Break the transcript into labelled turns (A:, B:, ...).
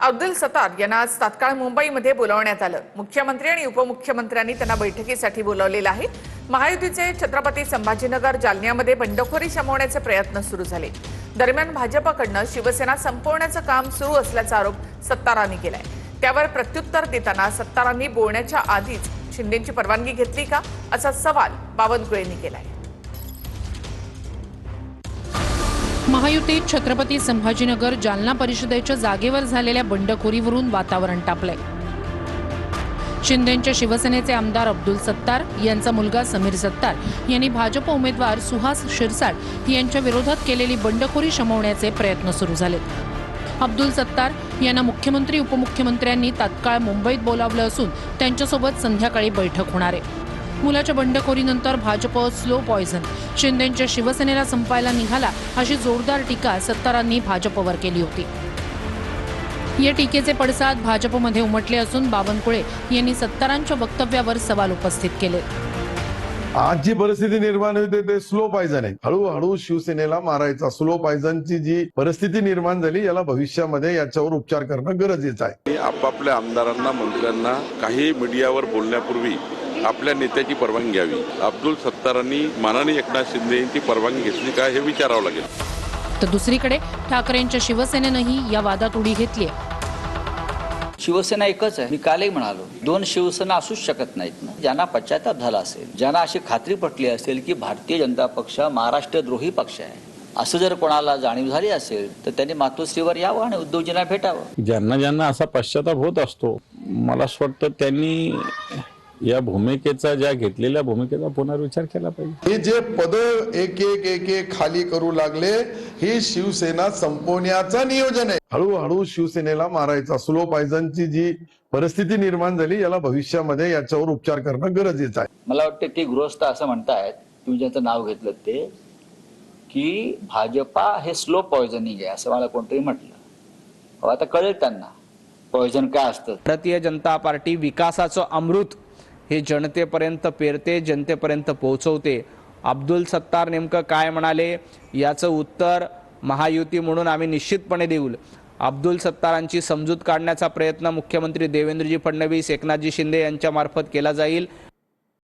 A: अब्दुल सत्तार यांना आज तात्काळ मुंबईमध्ये बोलावण्यात आलं। मुख्यमंत्री आणि उपमुख्यमंत्र्यांनी त्यांना बैठकीसाठी बोलावलेलं आहे। महायुतीचे छत्रपती संभाजीनगर जालन्यामध्ये बंडखोरी शमवण्याचे प्रयत्न सुरू झाले। दरम्यान भाजपकडनं शिवसेना संपवण्याचं काम सुरू असल्याचा आरोप सत्तारांनी केलाय। त्यावर प्रत्युत्तर देताना सत्तारांनी बोलण्याच्या आधीच शिंदेंची परवानगी घेतली का असा सवाल बावनकुळेंनी केलाय।
B: महायुतीत छत्रपती संभाजीनगर जालना परिषदेच्या जागेवर झालेल्या बंडखोरीवरून वातावरण तापलंय। शिंदेंच्या शिवसेनेचे आमदार अब्दुल सत्तार यांचा मुलगा समीर सत्तार यांनी भाजप उमेदवार सुहास शिरसाट यांच्या विरोधात केलेली बंडखोरी शमवण्याचे प्रयत्न सुरू झालेत। अब्दुल सत्तार यांना मुख्यमंत्री उपमुख्यमंत्र्यांनी तात्काळ मुंबईत बोलावलं असून त्यांच्यासोबत संध्याकाळी बैठक होणार आहे। मुलाच्या बंडखोरीनंतर भाजप स्लो पॉइझन, शिंदेंच्या शिवसेनेला संपायला निघाला अशी जोरदार टीका सत्तारांनी भाजपवर केली होती। या टीकेचे पडसाद भाजपमध्ये उमटले असून बावनकुळे यांनी सत्तारांच्या वक्तव्यावर सवाल उपस्थित केले।
C: आज जी परिस्थिती निर्माण होते ते स्लो पॉइझन आहे। हळूहळू शिवसेनेला मारायचा स्लो पॉइझनची जी परिस्थिती निर्माण झाली याला भविष्यामध्ये याच्यावर उपचार करणं गरजेचं आहे।
D: आपापल्या आमदारांना मंत्र्यांना काही मीडियावर बोलण्यापूर्वी आपल्या नेत्याची परवानगी घ्यावी। अब्दुल सत्तारांनी माननीय एकनाथ शिंदे यांची परवानगी घेतली का हे विचारावं लागेल।
B: तर दुसरीकडे ठाकरेंच्या शिवसेनेनंही या वादात उडी घेतली आहे।
E: शिवसेना एकच आहे। मी कालही म्हणालो, दोन शिवसेना असूच शकत नाहीत ना। ज्यांना पश्चाताप झाला असेल, ज्यांना अशी खात्री पटली असेल की भारतीय जनता पक्ष महाराष्ट्रद्रोही पक्ष आहे, असं जर कोणाला जाणीव झाली असेल तर त्यांनी मातोश्रीवर यावं आणि उद्धवजींना भेटावं।
F: ज्यांना असा पश्चाताप होत असतो, मला असं वाटतं त्यांनी या भूमिकेचा, ज्या घेतलेल्या भूमिकेचा पुनर्विचार केला पाहिजे।
C: हे जे पद एक एक खाली करू लागले, ही शिवसेना संपवण्याचं नियोजन आहे। हळूहळू शिवसेनेला मारायचा स्लो पॉइझनची जी परिस्थिती निर्माण झाली याला भविष्यामध्ये याच्यावर उपचार करणं गरजेचं आहे।
E: मला वाटतं ते गृहस्थ असं म्हणतायत, तुम्ही ज्याचं नाव घेतलं ते, की भाजपा हे स्लो पॉइझनिंग आहे असं मला कोणतरी म्हटलं। आता कळेल त्यांना पॉइझन काय असतं।
G: भारतीय जनता पार्टी विकासाचं अमृत हे जनतेपर्यंत पेरते, जनतेपर्यंत पोहोचवते। अब्दुल सत्तार नेमकं काय म्हणाले याचं उत्तर महायुती म्हणून आम्ही निश्चितपणे देऊ। अब्दुल सत्तारांची समजूत काढण्याचा प्रयत्न मुख्यमंत्री देवेंद्रजी फडणवीस, एकनाथजी शिंदे यांच्या मार्फत केला जाईल।